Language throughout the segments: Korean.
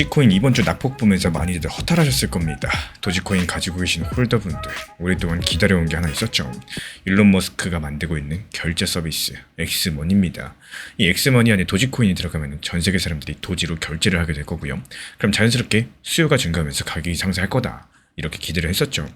도지코인 이번 주 낙폭 보면서 많이들 허탈하셨을 겁니다. 도지코인 가지고 계신 홀더분들 오랫동안 기다려온 게 하나 있었죠. 일론 머스크가 만들고 있는 결제 서비스 엑스머니입니다. 이 엑스머니 안에 도지코인이 들어가면 전 세계 사람들이 도지로 결제를 하게 될 거고요. 그럼 자연스럽게 수요가 증가하면서 가격이 상승할 거다, 이렇게 기대를 했었죠.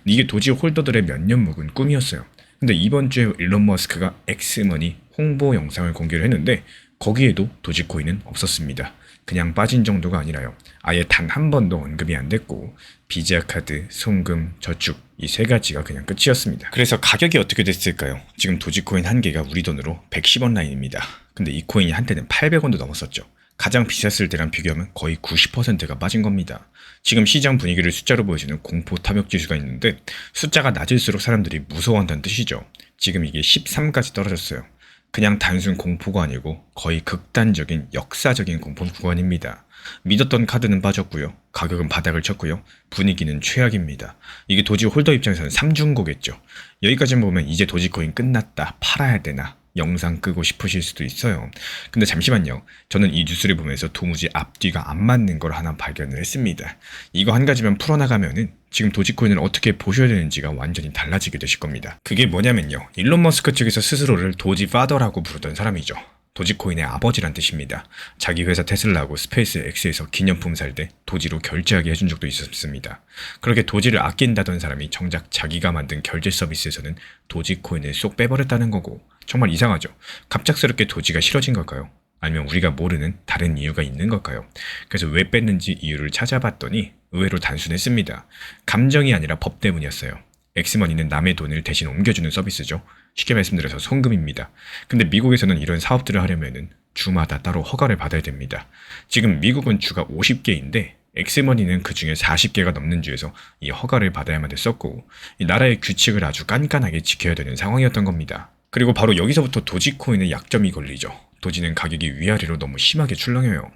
이게 도지 홀더들의 몇 년 묵은 꿈이었어요. 근데 이번 주에 일론 머스크가 엑스머니 홍보 영상을 공개를 했는데 거기에도 도지코인은 없었습니다. 그냥 빠진 정도가 아니라요, 아예 단 한 번도 언급이 안 됐고 비자 카드, 송금, 저축 이 세 가지가 그냥 끝이었습니다. 그래서 가격이 어떻게 됐을까요? 지금 도지코인 한 개가 우리 돈으로 110원 라인입니다. 근데 이 코인이 한때는 800원도 넘었었죠. 가장 비쌌을 때랑 비교하면 거의 90%가 빠진 겁니다. 지금 시장 분위기를 숫자로 보여주는 공포 탐욕 지수가 있는데 숫자가 낮을수록 사람들이 무서워한다는 뜻이죠. 지금 이게 13까지 떨어졌어요. 그냥 단순 공포가 아니고 거의 극단적인 역사적인 공포 구간입니다. 믿었던 카드는 빠졌고요. 가격은 바닥을 쳤고요. 분위기는 최악입니다. 이게 도지 홀더 입장에서는 삼중고겠죠. 여기까지 보면 이제 도지코인 끝났다, 팔아야 되나, 영상 끄고 싶으실 수도 있어요. 근데 잠시만요. 저는 이 뉴스를 보면서 도무지 앞뒤가 안 맞는 걸 하나 발견을 했습니다. 이거 한 가지만 풀어나가면은 지금 도지코인을 어떻게 보셔야 되는지가 완전히 달라지게 되실 겁니다. 그게 뭐냐면요, 일론 머스크 측에서 스스로를 도지 파더라고 부르던 사람이죠. 도지코인의 아버지란 뜻입니다. 자기 회사 테슬라하고 스페이스 X에서 기념품 살 때 도지로 결제하게 해준 적도 있었습니다. 그렇게 도지를 아낀다던 사람이 정작 자기가 만든 결제 서비스에서는 도지코인을 쏙 빼버렸다는 거고, 정말 이상하죠. 갑작스럽게 도지가 싫어진 걸까요? 아니면 우리가 모르는 다른 이유가 있는 걸까요? 그래서 왜 뺐는지 이유를 찾아봤더니 의외로 단순했습니다. 감정이 아니라 법 때문이었어요. 엑스머니는 남의 돈을 대신 옮겨주는 서비스죠. 쉽게 말씀드려서 송금입니다. 근데 미국에서는 이런 사업들을 하려면 주마다 따로 허가를 받아야 됩니다. 지금 미국은 주가 50개인데 엑스머니는 그 중에 40개가 넘는 주에서 이 허가를 받아야만 됐었고, 이 나라의 규칙을 아주 깐깐하게 지켜야 되는 상황이었던 겁니다. 그리고 바로 여기서부터 도지코인의 약점이 걸리죠. 도지는 가격이 위아래로 너무 심하게 출렁여요.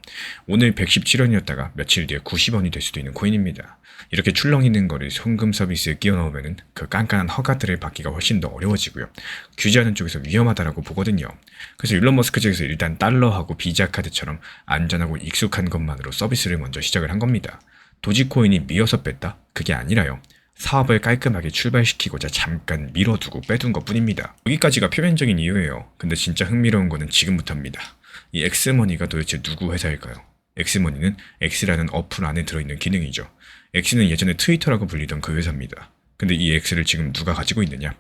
오늘 117원이었다가 며칠 뒤에 90원이 될 수도 있는 코인입니다. 이렇게 출렁이는 거를 송금 서비스에 끼워 넣으면 그 깐깐한 허가들을 받기가 훨씬 더 어려워지고요. 규제하는 쪽에서 위험하다라고 보거든요. 그래서 일론 머스크 측에서 일단 달러하고 비자 카드처럼 안전하고 익숙한 것만으로 서비스를 먼저 시작을 한 겁니다. 도지코인이 미어서 뺐다? 그게 아니라요, 사업을 깔끔하게 출발시키고자 잠깐 미뤄두고 빼둔 것 뿐입니다. 여기까지가 표면적인 이유예요. 근데 진짜 흥미로운 거는 지금부터입니다. 이 엑스머니가 도대체 누구 회사일까요? 엑스머니는 X라는 어플 안에 들어있는 기능이죠. X는 예전에 트위터라고 불리던 그 회사입니다. 근데 이 X를 지금 누가 가지고 있느냐?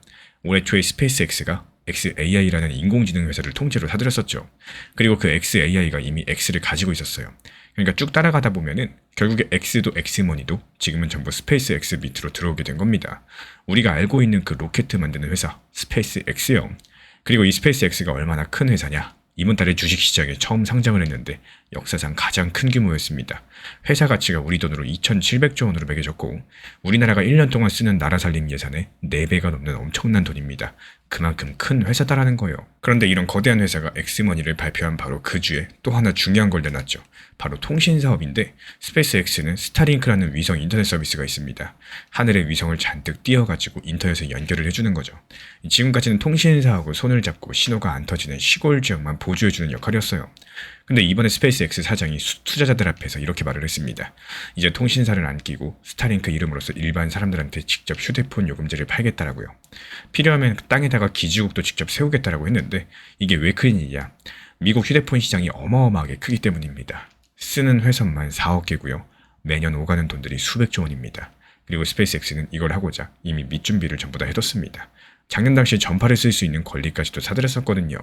올해 초에 스페이스 X가 xAI라는 인공지능 회사를 통째로 사들였었죠. 그리고 그 xAI가 이미 X를 가지고 있었어요. 그러니까 쭉 따라가다 보면은 결국에 X도 엑스머니도 지금은 전부 스페이스 X 밑으로 들어오게 된 겁니다. 우리가 알고 있는 그 로켓 만드는 회사 스페이스 X요. 그리고 이 스페이스 X가 얼마나 큰 회사냐? 이번 달에 주식시장에 처음 상장을 했는데 역사상 가장 큰 규모였습니다. 회사 가치가 우리 돈으로 2,700조 원으로 매겨졌고 우리나라가 1년 동안 쓰는 나라 살림 예산의 4배가 넘는 엄청난 돈입니다. 그만큼 큰 회사다라는 거예요. 그런데 이런 거대한 회사가 엑스머니를 발표한 바로 그 주에 또 하나 중요한 걸 내놨죠. 바로 통신 사업인데 스페이스 X는 스타링크라는 위성 인터넷 서비스가 있습니다. 하늘에 위성을 잔뜩 띄워가지고 인터넷에 연결을 해주는 거죠. 지금까지는 통신사하고 손을 잡고 신호가 안 터지는 시골 지역만 보조해주는 역할이었어요. 근데 이번에 스페이스 X 사장이 투자자들 앞에서 이렇게 말을 했습니다. 이제 통신사를 안 끼고 스타링크 이름으로써 일반 사람들한테 직접 휴대폰 요금제를 팔겠다라고요. 필요하면 땅에다가 기지국도 직접 세우겠다라고 했는데 이게 왜 큰 일이야? 미국 휴대폰 시장이 어마어마하게 크기 때문입니다. 쓰는 회선만 4억 개고요. 매년 오가는 돈들이 수백조 원입니다. 그리고 스페이스 X는 이걸 하고자 이미 밑준비를 전부 다 해뒀습니다. 작년 당시에 전파를 쓸 수 있는 권리까지도 사들였었거든요.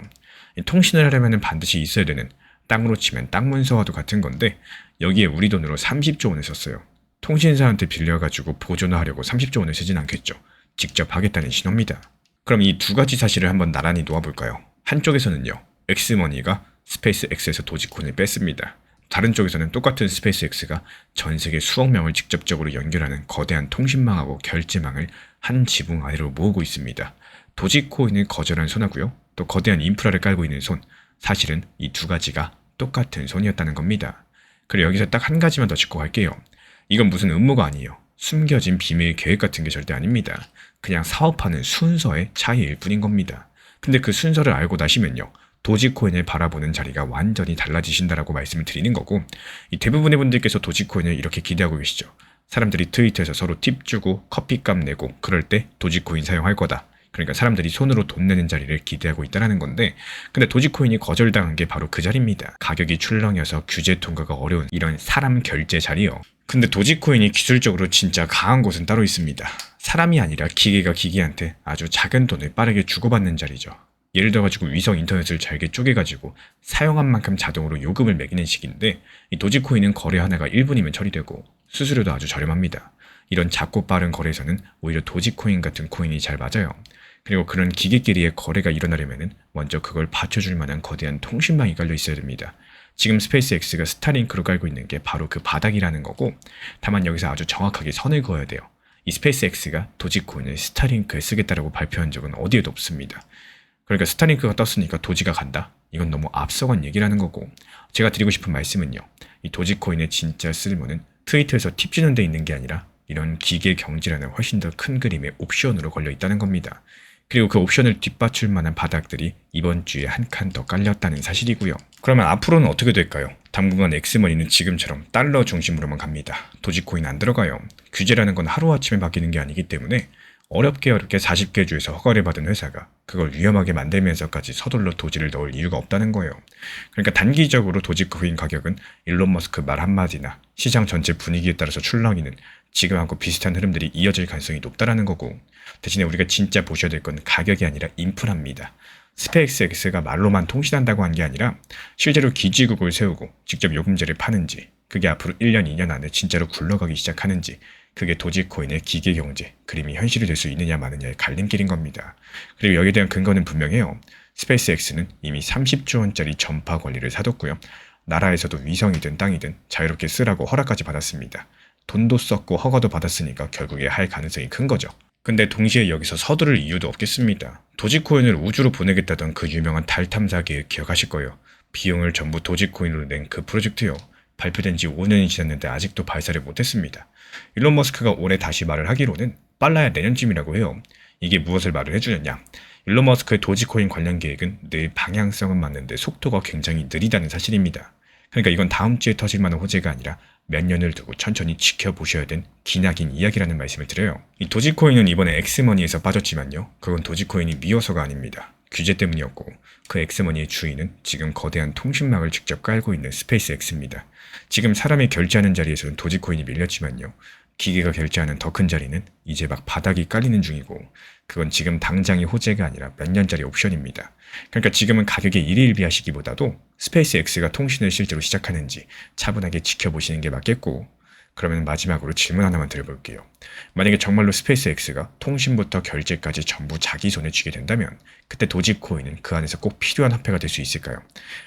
통신을 하려면 반드시 있어야 되는, 땅으로 치면 땅 문서와도 같은 건데 여기에 우리 돈으로 30조 원을 썼어요. 통신사한테 빌려가지고 보존을 하려고 30조 원을 쓰진 않겠죠. 직접 하겠다는 신호입니다. 그럼 이 두 가지 사실을 한번 나란히 놓아볼까요? 한쪽에서는요, 엑스머니가 스페이스 X에서 도지코인을 뺐습니다. 다른 쪽에서는 똑같은 스페이스 X가 전 세계 수억 명을 직접적으로 연결하는 거대한 통신망하고 결제망을 한 지붕 아래로 모으고 있습니다. 도지코인을 거절한 손하고요, 또 거대한 인프라를 깔고 있는 손, 사실은 이 두 가지가 똑같은 손이었다는 겁니다. 그리고 여기서 딱 한 가지만 더 짚고 갈게요. 이건 무슨 음모가 아니에요. 숨겨진 비밀 계획 같은 게 절대 아닙니다. 그냥 사업하는 순서의 차이일 뿐인 겁니다. 근데 그 순서를 알고 나시면요, 도지코인을 바라보는 자리가 완전히 달라지신다라고 말씀을 드리는 거고, 이 대부분의 분들께서 도지코인을 이렇게 기대하고 계시죠. 사람들이 트위터에서 서로 팁 주고 커피값 내고 그럴 때 도지코인 사용할 거다. 그러니까 사람들이 손으로 돈 내는 자리를 기대하고 있다는 건데, 근데 도지코인이 거절당한 게 바로 그 자리입니다. 가격이 출렁여서 규제 통과가 어려운 이런 사람 결제 자리요. 근데 도지코인이 기술적으로 진짜 강한 곳은 따로 있습니다. 사람이 아니라 기계가 기계한테 아주 작은 돈을 빠르게 주고받는 자리죠. 예를 들어가지고 위성 인터넷을 잘게 쪼개가지고 사용한 만큼 자동으로 요금을 매기는 식인데, 이 도지코인은 거래 하나가 1분이면 처리되고 수수료도 아주 저렴합니다. 이런 작고 빠른 거래에서는 오히려 도지코인 같은 코인이 잘 맞아요. 그리고 그런 기계끼리의 거래가 일어나려면 먼저 그걸 받쳐줄 만한 거대한 통신망이 깔려 있어야 됩니다. 지금 스페이스X가 스타링크로 깔고 있는 게 바로 그 바닥이라는 거고, 다만 여기서 아주 정확하게 선을 그어야 돼요. 이 스페이스X가 도지코인을 스타링크에 쓰겠다라고 발표한 적은 어디에도 없습니다. 그러니까 스타링크가 떴으니까 도지가 간다? 이건 너무 앞서간 얘기라는 거고, 제가 드리고 싶은 말씀은요, 이 도지코인의 진짜 쓸모는 트위터에서 팁 주는 데 있는 게 아니라 이런 기계 경제라는 훨씬 더 큰 그림의 옵션으로 걸려 있다는 겁니다. 그리고 그 옵션을 뒷받칠 만한 바닥들이 이번 주에 한 칸 더 깔렸다는 사실이고요. 그러면 앞으로는 어떻게 될까요? 당분간 엑스머니는 지금처럼 달러 중심으로만 갑니다. 도지코인 안 들어가요. 규제라는 건 하루아침에 바뀌는 게 아니기 때문에 어렵게 40개 주에서 허가를 받은 회사가 그걸 위험하게 만들면서까지 서둘러 도지를 넣을 이유가 없다는 거예요. 그러니까 단기적으로 도지코인 가격은 일론 머스크 말 한마디나 시장 전체 분위기에 따라서 출렁이는 지금하고 비슷한 흐름들이 이어질 가능성이 높다라는 거고, 대신에 우리가 진짜 보셔야 될 건 가격이 아니라 인프라입니다. 스페이스X가 말로만 통신한다고 한 게 아니라 실제로 기지국을 세우고 직접 요금제를 파는지, 그게 앞으로 1년, 2년 안에 진짜로 굴러가기 시작하는지, 그게 도지코인의 기계경제, 그림이 현실이 될 수 있느냐 마느냐의 갈림길인 겁니다. 그리고 여기에 대한 근거는 분명해요. 스페이스X는 이미 30조 원짜리 전파 권리를 사뒀고요. 나라에서도 위성이든 땅이든 자유롭게 쓰라고 허락까지 받았습니다. 돈도 썼고 허가도 받았으니까 결국에 할 가능성이 큰 거죠. 근데 동시에 여기서 서두를 이유도 없겠습니다. 도지코인을 우주로 보내겠다던 그 유명한 달 탐사 계획 기억하실 거예요. 비용을 전부 도지코인으로 낸 그 프로젝트요. 발표된 지 5년이 지났는데 아직도 발사를 못했습니다. 일론 머스크가 올해 다시 말을 하기로는 빨라야 내년쯤이라고 해요. 이게 무엇을 말을 해주느냐? 일론 머스크의 도지코인 관련 계획은 늘 방향성은 맞는데 속도가 굉장히 느리다는 사실입니다. 그러니까 이건 다음 주에 터질 만한 호재가 아니라 몇 년을 두고 천천히 지켜보셔야 된 기나긴 이야기라는 말씀을 드려요. 이 도지코인은 이번에 엑스머니에서 빠졌지만요. 그건 도지코인이 미워서가 아닙니다. 규제 때문이었고, 그 엑스머니의 주인은 지금 거대한 통신망을 직접 깔고 있는 스페이스X입니다. 지금 사람이 결제하는 자리에서는 도지코인이 밀렸지만요. 기계가 결제하는 더 큰 자리는 이제 막 바닥이 깔리는 중이고, 그건 지금 당장의 호재가 아니라 몇 년짜리 옵션입니다. 그러니까 지금은 가격에 일일비하시기보다도 스페이스X가 통신을 실제로 시작하는지 차분하게 지켜보시는 게 맞겠고, 그러면 마지막으로 질문 하나만 드려볼게요. 만약에 정말로 스페이스X가 통신부터 결제까지 전부 자기 손에 쥐게 된다면 그때 도지코인은 그 안에서 꼭 필요한 화폐가 될 수 있을까요?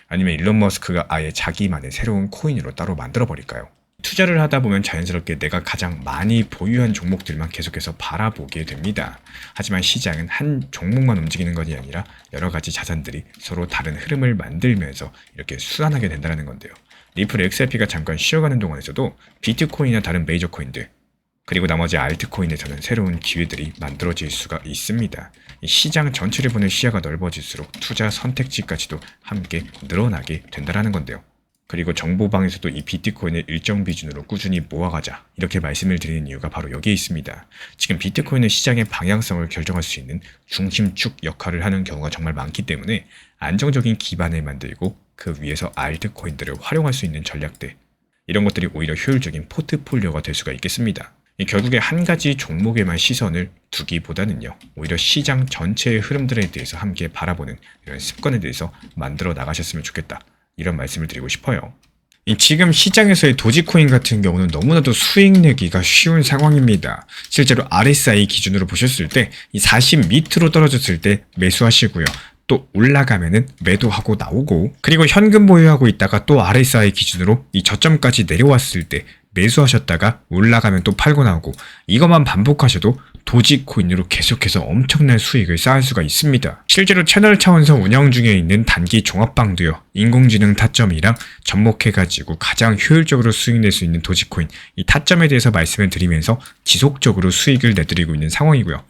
아니면 일론 머스크가 아예 자기만의 새로운 코인으로 따로 만들어버릴까요? 투자를 하다 보면 자연스럽게 내가 가장 많이 보유한 종목들만 계속해서 바라보게 됩니다. 하지만 시장은 한 종목만 움직이는 것이 아니라 여러 가지 자산들이 서로 다른 흐름을 만들면서 이렇게 순환하게 된다는 건데요. 리플 XRP가 잠깐 쉬어가는 동안에서도 비트코인이나 다른 메이저 코인들, 그리고 나머지 알트코인에서는 새로운 기회들이 만들어질 수가 있습니다. 이 시장 전체를 보는 시야가 넓어질수록 투자 선택지까지도 함께 늘어나게 된다는 건데요. 그리고 정보방에서도 이 비트코인을 일정 비중으로 꾸준히 모아가자 이렇게 말씀을 드리는 이유가 바로 여기에 있습니다. 지금 비트코인은 시장의 방향성을 결정할 수 있는 중심축 역할을 하는 경우가 정말 많기 때문에 안정적인 기반을 만들고 그 위에서 알트코인들을 활용할 수 있는 전략들, 이런 것들이 오히려 효율적인 포트폴리오가 될 수가 있겠습니다. 결국에 한 가지 종목에만 시선을 두기보다는요, 오히려 시장 전체의 흐름들에 대해서 함께 바라보는 이런 습관에 대해서 만들어 나가셨으면 좋겠다, 이런 말씀을 드리고 싶어요. 지금 시장에서의 도지코인 같은 경우는 너무나도 수익 내기가 쉬운 상황입니다. 실제로 RSI 기준으로 보셨을 때 이 40 밑으로 떨어졌을 때 매수하시고요. 또 올라가면은 매도하고 나오고, 그리고 현금 보유하고 있다가 또 RSI 기준으로 이 저점까지 내려왔을 때 매수하셨다가 올라가면 또 팔고 나오고, 이것만 반복하셔도 도지코인으로 계속해서 엄청난 수익을 쌓을 수가 있습니다. 실제로 채널 차원에서 운영 중에 있는 단기 종합방도요, 인공지능 타점이랑 접목해가지고 가장 효율적으로 수익 낼 수 있는 도지코인, 이 타점에 대해서 말씀을 드리면서 지속적으로 수익을 내드리고 있는 상황이고요.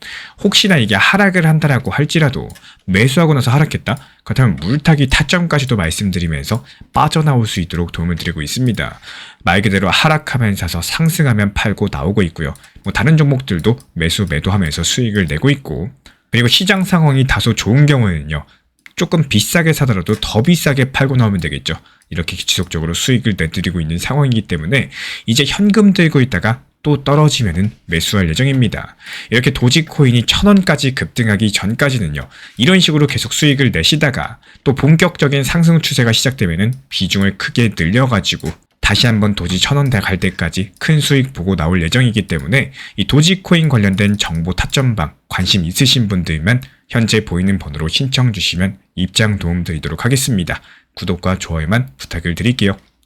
혹시나 이게 하락을 한다라고 할지라도 매수하고 나서 하락했다? 그렇다면 물타기 타점까지도 말씀드리면서 빠져나올 수 있도록 도움을 드리고 있습니다. 말 그대로 하락하면 사서 상승하면 팔고 나오고 있고요. 다른 종목들도 매도하면서 수익을 내고 있고, 그리고 시장 상황이 다소 좋은 경우에는요, 조금 비싸게 사더라도 더 비싸게 팔고 나오면 되겠죠. 이렇게 지속적으로 수익을 내드리고 있는 상황이기 때문에 이제 현금 들고 있다가 또 떨어지면은 매수할 예정입니다. 이렇게 도지코인이 1000원까지 급등하기 전까지는요, 이런 식으로 계속 수익을 내시다가 또 본격적인 상승 추세가 시작되면은 비중을 크게 늘려가지고 다시 한번 도지 1000원 갈 때까지 큰 수익 보고 나올 예정이기 때문에 이 도지코인 관련된 정보 타점방 관심 있으신 분들만 현재 보이는 번호로 신청 주시면 입장 도움 드리도록 하겠습니다. 구독과 좋아요만 부탁을 드릴게요.